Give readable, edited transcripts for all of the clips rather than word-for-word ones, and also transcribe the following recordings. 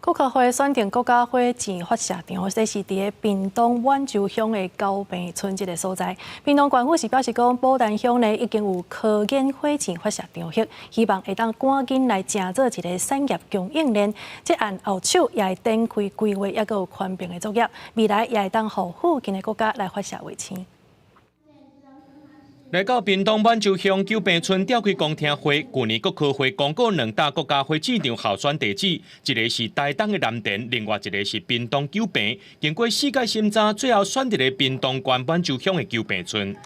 国科会选定国家火箭发射场，这是伫个屏东满洲乡的高坪村这个所在。屏东县府是表示讲，宝丹乡呢已经有科研火箭发射场迄，希望会当赶紧来成做一个产业供应链。这按后手也会展开规划，也有宽屏的作业，未来也会当互附近的国家来发射卫星。 来到屏东满洲乡九坪村召开公听会，去年国科会公告2大国家火箭场候选地址，一个是台东的南田，另外一个是屏东九坪。经过4届审查，最后选择了屏东县满洲乡的九坪村。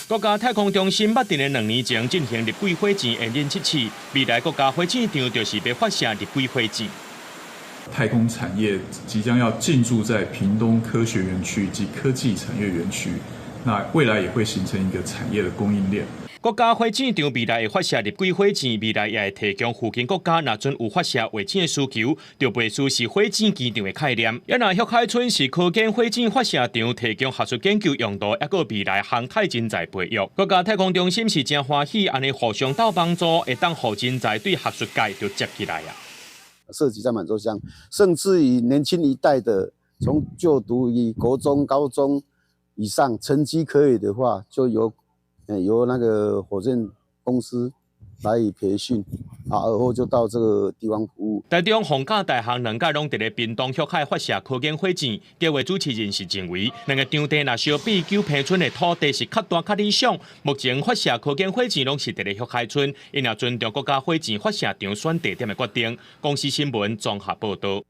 国家太空中心捌定的2年前进行日轨火箭验证测试，未来国家火箭场就是要发射日轨火箭。 太空产业即将要进驻在屏东科学园区及科技产业园区，那未来也会形成一个产业的供应链。国家火箭场未来会发射日轨火箭，未来也会提供附近国家若准有发射卫星的需求，就背书是火箭机场的概念。也若旭海村是科研火箭发射场，提供学术研究用途，也个未来航太人才培育。国家太空中心是真欢喜，安尼互相斗帮助，会当互人才对学术界就接起来啊。 涉及在满洲乡，甚至于年轻一代的，从就读于国中、高中以上，成绩可以的话，就由那个火箭公司来培训，而后就到这个地方服务。台中逢甲大学2届拢伫咧屏东旭海发射科研火箭，计划主持人是认为，2个场地若相比九坪村的土地是较大较理想。目前发射科研火箭拢是伫咧旭海村，因也尊重国家火箭发射场选地点的决定。公司新闻综合报道。